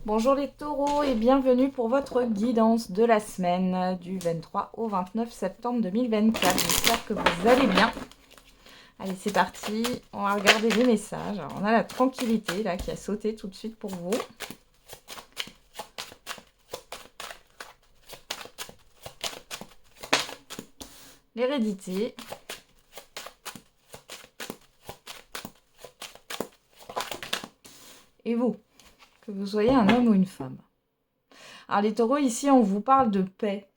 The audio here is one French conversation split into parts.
Bonjour les taureaux et bienvenue pour votre guidance de la semaine du 23 au 29 septembre 2024. J'espère que vous allez bien. Allez, c'est parti. On va regarder les messages. Alors, on a la tranquillité là qui a sauté tout de suite pour vous. L'hérédité. Et vous, que vous soyez un homme ou une femme. Alors les taureaux, ici, on vous parle de paix.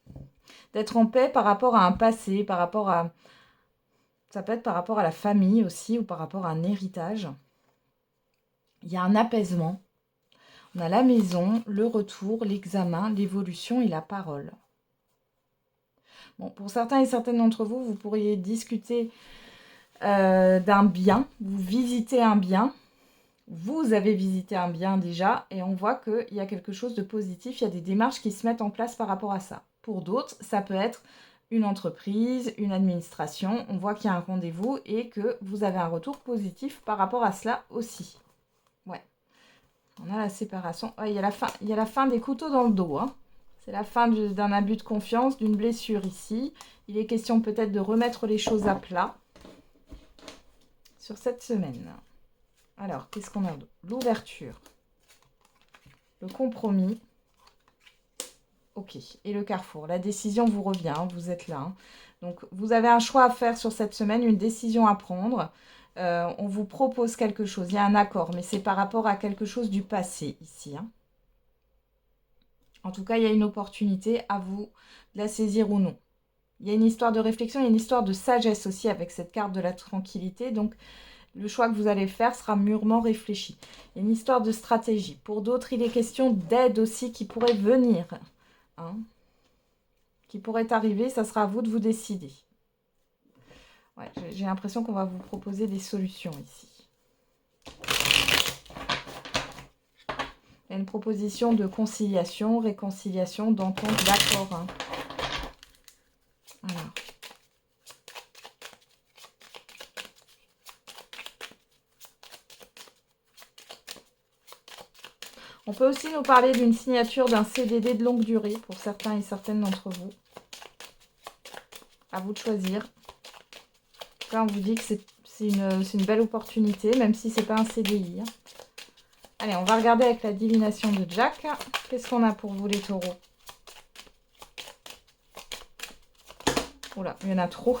D'être en paix par rapport à un passé, par rapport à... Ça peut être par rapport à la famille aussi ou par rapport à un héritage. Il y a un apaisement. On a la maison, le retour, l'examen, l'évolution et la parole. Bon, pour certains et certaines d'entre vous, vous pourriez discuter d'un bien. Vous visitez un bien. Vous avez visité un bien déjà et on voit qu'il y a quelque chose de positif. Il y a des démarches qui se mettent en place par rapport à ça. Pour d'autres, ça peut être une entreprise, une administration. On voit qu'il y a un rendez-vous et que vous avez un retour positif par rapport à cela aussi. Ouais. On a la séparation. Ouais, il y a la fin des couteaux dans le dos. Hein. C'est la fin d'un abus de confiance, d'une blessure ici. Il est question peut-être de remettre les choses à plat sur cette semaine. Alors, qu'est-ce qu'on a? L'ouverture, le compromis. Ok, et le carrefour. La décision vous revient, hein, vous êtes là. Hein. Donc, vous avez un choix à faire sur cette semaine, une décision à prendre. On vous propose quelque chose, il y a un accord, mais c'est par rapport à quelque chose du passé ici. Hein. En tout cas, il y a une opportunité à vous de la saisir ou non. Il y a une histoire de réflexion, il y a une histoire de sagesse aussi avec cette carte de la tranquillité. Donc, le choix que vous allez faire sera mûrement réfléchi. Il y a une histoire de stratégie. Pour d'autres, il est question d'aide aussi qui pourrait venir. Hein, qui pourrait arriver, ça sera à vous de vous décider. Ouais, j'ai l'impression qu'on va vous proposer des solutions ici. Il y a une proposition de conciliation, réconciliation, d'entente, d'accord. Hein. Alors. On peut aussi nous parler d'une signature d'un CDD de longue durée pour certains et certaines d'entre vous. À vous de choisir. Là, on vous dit que c'est une belle opportunité, même si ce n'est pas un CDI. Hein. Allez, on va regarder avec la divination de Jack. Qu'est-ce qu'on a pour vous, les taureaux? Oula, il y en a trop.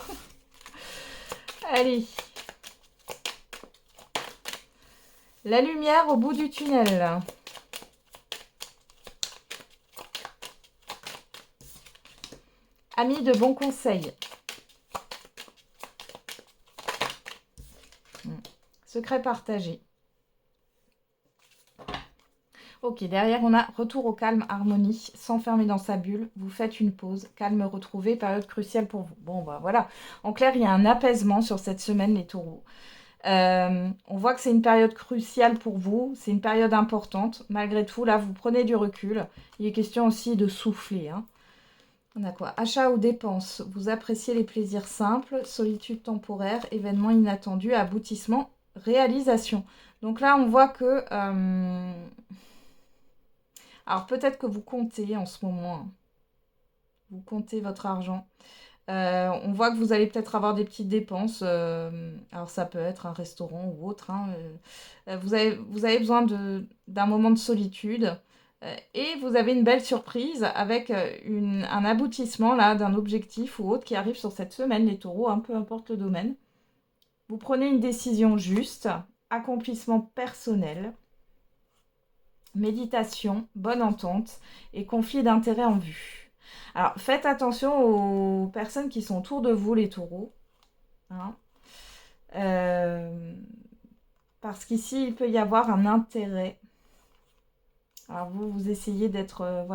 Allez. La lumière au bout du tunnel. Amis de bons conseils. Secret partagé. Ok, derrière on a retour au calme, harmonie, s'enfermer dans sa bulle, vous faites une pause, calme retrouvé, période cruciale pour vous. Bon, bah voilà. En clair, il y a un apaisement sur cette semaine, les taureaux. On voit que c'est une période cruciale pour vous, c'est une période importante. Malgré tout, là, vous prenez du recul. Il est question aussi de souffler. Hein. On a quoi? Achat ou dépenses. Vous appréciez les plaisirs simples, solitude temporaire, événement inattendu, aboutissement, réalisation. Donc là, on voit que... alors peut-être que vous comptez en ce moment. Hein. Vous comptez votre argent. On voit que vous allez peut-être avoir des petites dépenses. Alors ça peut être un restaurant ou autre. Hein, vous avez besoin d'un moment de solitude. Et vous avez une belle surprise avec un aboutissement là d'un objectif ou autre qui arrive sur cette semaine, les taureaux, hein, peu importe le domaine. Vous prenez une décision juste, accomplissement personnel, méditation, bonne entente et conflit d'intérêts en vue. Alors, faites attention aux personnes qui sont autour de vous, les taureaux. Hein. Parce qu'ici, il peut y avoir un intérêt. Alors, vous essayez d'être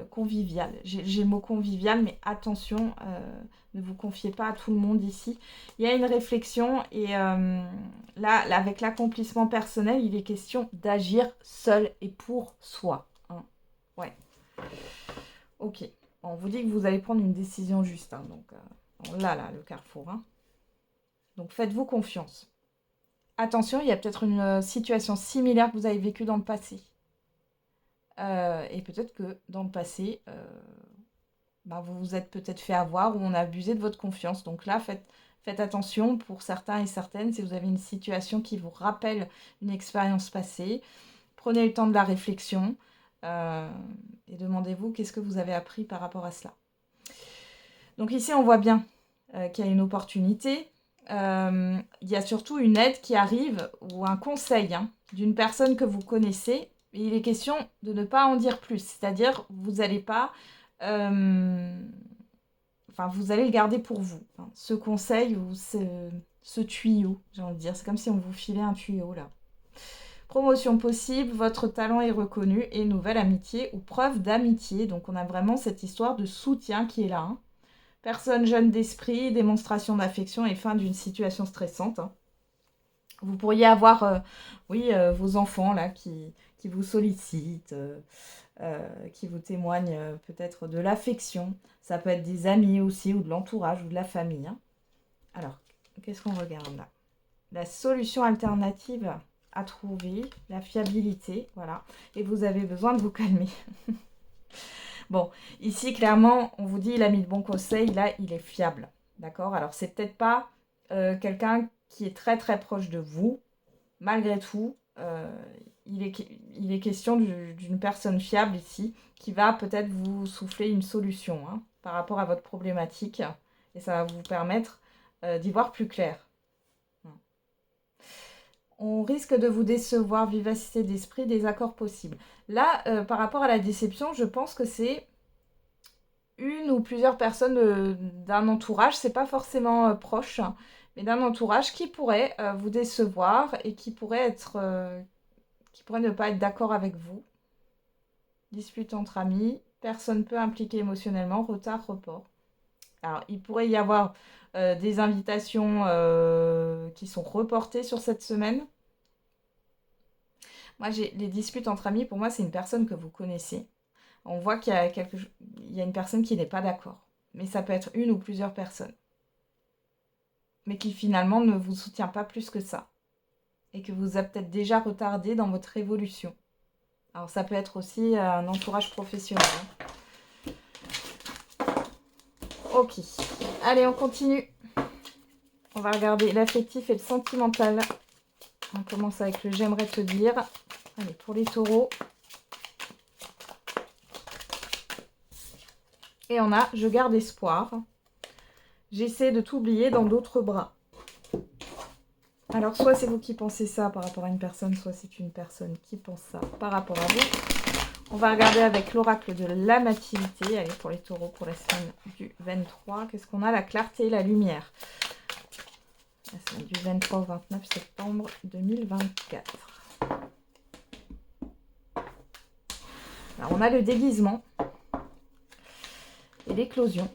convivial. J'ai le mot convivial, mais attention, ne vous confiez pas à tout le monde ici. Il y a une réflexion et là, avec l'accomplissement personnel, il est question d'agir seul et pour soi. Hein. Ouais. Ok. On vous dit que vous allez prendre une décision juste. Hein, donc, là, le carrefour. Hein. Donc, faites-vous confiance. Attention, il y a peut-être une situation similaire que vous avez vécue dans le passé. Et peut-être que dans le passé, vous vous êtes peut-être fait avoir ou on a abusé de votre confiance. Donc là, faites attention pour certains et certaines. Si vous avez une situation qui vous rappelle une expérience passée, prenez le temps de la réflexion euh, et demandez-vous qu'est-ce que vous avez appris par rapport à cela. Donc ici, on voit bien qu'il y a une opportunité. Il y a surtout une aide qui arrive ou un conseil d'une personne que vous connaissez. Et il est question de ne pas en dire plus. C'est-à-dire, vous n'allez pas... vous allez le garder pour vous. Ce conseil ou ce tuyau, j'ai envie de dire. C'est comme si on vous filait un tuyau là. Promotion possible, votre talent est reconnu et nouvelle amitié ou preuve d'amitié. Donc on a vraiment cette histoire de soutien qui est là. Personne jeune d'esprit, démonstration d'affection et fin d'une situation stressante. Vous pourriez avoir, vos enfants là qui vous sollicitent, qui vous témoignent peut-être de l'affection. Ça peut être des amis aussi ou de l'entourage ou de la famille. Alors, qu'est-ce qu'on regarde là? La solution alternative à trouver, la fiabilité, voilà. Et vous avez besoin de vous calmer. Bon, ici, clairement, on vous dit, il a mis de bons conseils, là, il est fiable. D'accord? Alors, c'est peut-être pas quelqu'un qui est très, très proche de vous. Malgré tout, il est question d'une personne fiable ici, qui va peut-être vous souffler une solution par rapport à votre problématique. Et ça va vous permettre d'y voir plus clair. On risque de vous décevoir, vivacité d'esprit, désaccord possible. Là, par rapport à la déception, je pense que c'est une ou plusieurs personnes d'un entourage, c'est pas forcément proche, mais d'un entourage qui pourrait vous décevoir et qui pourrait ne pas être d'accord avec vous. Dispute entre amis, personne peu impliquée émotionnellement, retard, report. Alors, il pourrait y avoir des invitations qui sont reportées sur cette semaine. Moi, j'ai les disputes entre amis, pour moi, c'est une personne que vous connaissez. On voit qu'il y a il y a une personne qui n'est pas d'accord. Mais ça peut être une ou plusieurs personnes. Mais qui finalement ne vous soutient pas plus que ça. Et que vous a peut-être déjà retardé dans votre évolution. Alors ça peut être aussi un entourage professionnel. Ok. Allez, on continue. On va regarder l'affectif et le sentimental. On commence avec le j'aimerais te dire. Allez, pour les taureaux. Et on a je garde espoir. J'essaie de t'oublier dans d'autres bras. Alors, soit c'est vous qui pensez ça par rapport à une personne, soit c'est une personne qui pense ça par rapport à vous. On va regarder avec l'oracle de l'amativité. Allez, pour les taureaux, pour la semaine du 23. Qu'est-ce qu'on a? La clarté et la lumière. La semaine du 23 au 29 septembre 2024. Alors, on a le déguisement et l'éclosion.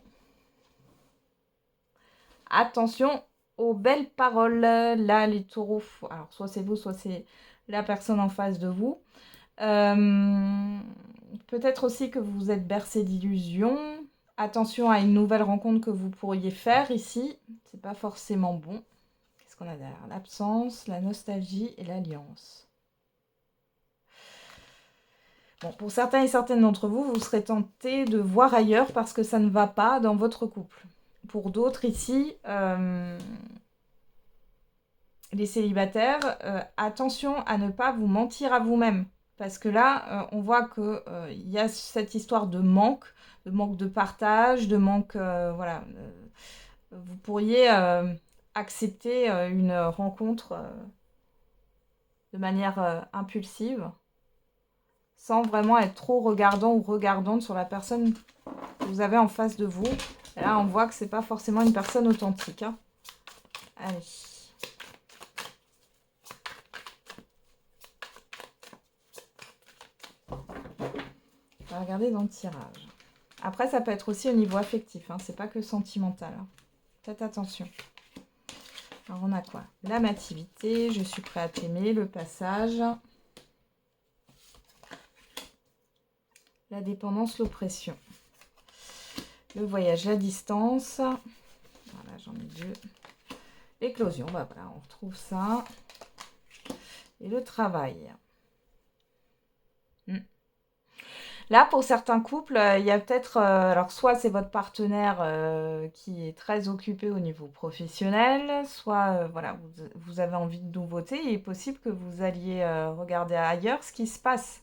Attention aux belles paroles. Là, les taureaux, alors soit c'est vous, soit c'est la personne en face de vous. Peut-être aussi que vous êtes bercé d'illusions. Attention à une nouvelle rencontre que vous pourriez faire ici. C'est pas forcément bon. Qu'est-ce qu'on a derrière? L'absence, la nostalgie et l'alliance. Bon, pour certains et certaines d'entre vous, vous serez tenté de voir ailleurs parce que ça ne va pas dans votre couple. Pour d'autres ici, les célibataires, attention à ne pas vous mentir à vous-même. Parce que là, on voit qu'il y a cette histoire de manque de partage, de manque, voilà. Vous pourriez accepter une rencontre de manière impulsive, sans vraiment être trop regardant ou regardante sur la personne que vous avez en face de vous. Et là, on voit que c'est pas forcément une personne authentique. Allez. On va regarder dans le tirage. Après, ça peut être aussi au niveau affectif. C'est pas que sentimental. Faites attention. Alors, on a quoi? L'amativité, je suis prêt à t'aimer, le passage. La dépendance, l'oppression. Le voyage à distance. Voilà, j'en ai deux. L'éclosion, voilà, on retrouve ça. Et le travail. Là, pour certains couples, il y a peut-être, alors soit c'est votre partenaire qui est très occupé au niveau professionnel, soit voilà, vous avez envie de nouveautés. Il est possible que vous alliez regarder ailleurs ce qui se passe.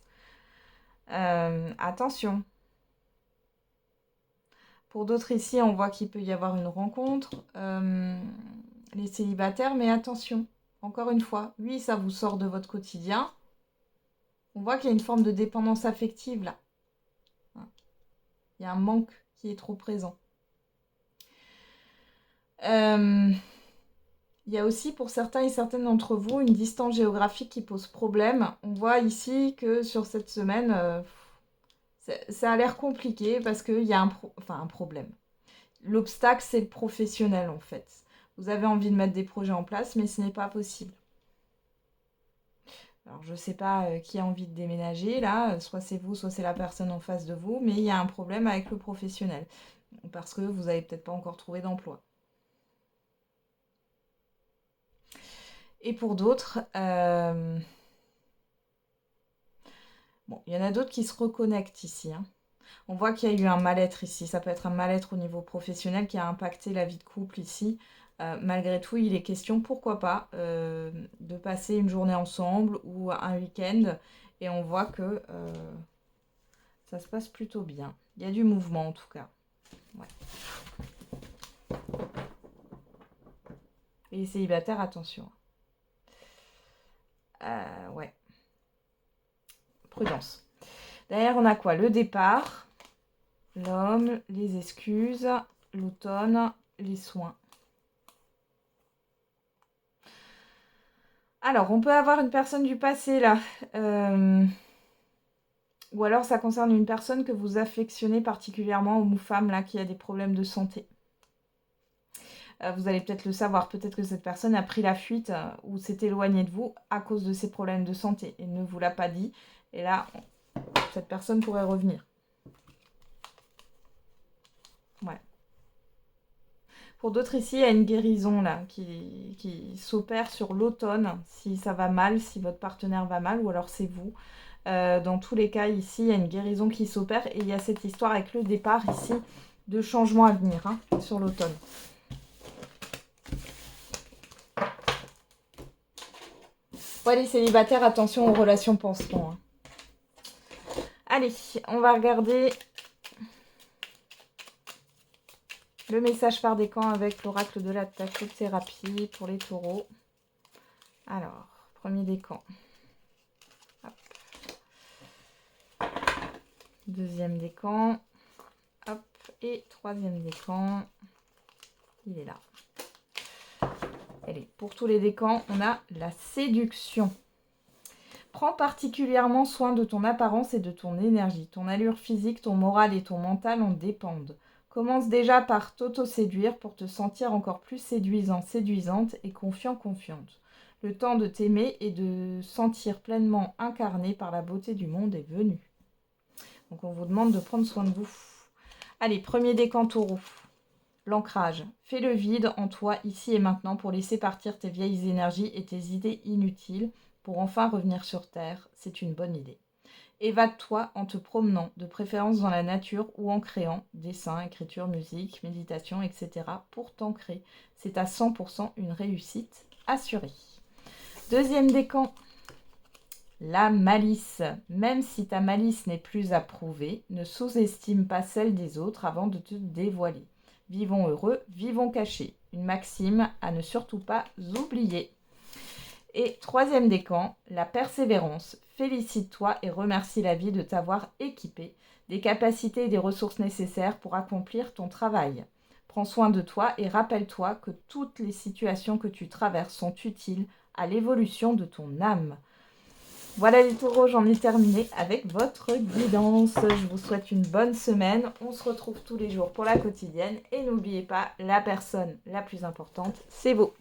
Attention. Pour d'autres ici, on voit qu'il peut y avoir une rencontre. Les célibataires, mais attention. Encore une fois, oui, ça vous sort de votre quotidien. On voit qu'il y a une forme de dépendance affective là. Il y a un manque qui est trop présent. Il y a aussi pour certains et certaines d'entre vous une distance géographique qui pose problème. On voit ici que sur cette semaine, ça a l'air compliqué parce qu'il y a un problème. L'obstacle, c'est le professionnel en fait. Vous avez envie de mettre des projets en place, mais ce n'est pas possible. Alors, je ne sais pas qui a envie de déménager là, soit c'est vous, soit c'est la personne en face de vous, mais il y a un problème avec le professionnel parce que vous n'avez peut-être pas encore trouvé d'emploi. Et pour d'autres, bon, il y en a d'autres qui se reconnectent ici. Hein. On voit qu'il y a eu un mal-être ici. Ça peut être un mal-être au niveau professionnel qui a impacté la vie de couple ici. Malgré tout, il est question, pourquoi pas, de passer une journée ensemble ou un week-end. Et on voit que ça se passe plutôt bien. Il y a du mouvement en tout cas. Ouais. Et les célibataires, attention. Ouais. Prudence. Derrière, on a quoi? Le départ, l'homme, les excuses, l'automne, les soins. Alors, on peut avoir une personne du passé là. Ou alors, ça concerne une personne que vous affectionnez particulièrement, homme ou femme, là, qui a des problèmes de santé. Vous allez peut-être le savoir. Peut-être que cette personne a pris la fuite ou s'est éloignée de vous à cause de ses problèmes de santé et ne vous l'a pas dit. Et là, cette personne pourrait revenir. Ouais. Pour d'autres ici, il y a une guérison là qui s'opère sur l'automne, si ça va mal, si votre partenaire va mal, ou alors c'est vous. Dans tous les cas, ici, il y a une guérison qui s'opère et il y a cette histoire avec le départ ici de changement à venir hein, sur l'automne. Ouais, les célibataires, attention aux relations pansement. Hein. Allez, on va regarder le message par décan avec l'oracle de la tachothérapie pour les taureaux. Alors, premier décan. Hop. Deuxième décan. Hop. Et troisième décan. Il est là. Allez, pour tous les décans, on a la séduction. Prends particulièrement soin de ton apparence et de ton énergie. Ton allure physique, ton moral et ton mental en dépendent. Commence déjà par t'auto-séduire pour te sentir encore plus séduisant, séduisante et confiant, confiante. Le temps de t'aimer et de sentir pleinement incarné par la beauté du monde est venu. Donc on vous demande de prendre soin de vous. Allez, premier décan taureau. L'ancrage. Fais le vide en toi ici et maintenant pour laisser partir tes vieilles énergies et tes idées inutiles pour enfin revenir sur Terre. C'est une bonne idée. Évade-toi en te promenant, de préférence dans la nature ou en créant, dessin, écriture, musique, méditation, etc. pour t'ancrer. C'est à 100% une réussite assurée. Deuxième décan. La malice. Même si ta malice n'est plus à prouver, ne sous-estime pas celle des autres avant de te dévoiler. Vivons heureux, vivons cachés. Une maxime à ne surtout pas oublier. Et troisième décan, la persévérance. Félicite-toi et remercie la vie de t'avoir équipé des capacités et des ressources nécessaires pour accomplir ton travail. Prends soin de toi et rappelle-toi que toutes les situations que tu traverses sont utiles à l'évolution de ton âme. Voilà les taureaux, j'en ai terminé avec votre guidance. Je vous souhaite une bonne semaine. On se retrouve tous les jours pour la quotidienne. Et n'oubliez pas, la personne la plus importante, c'est vous.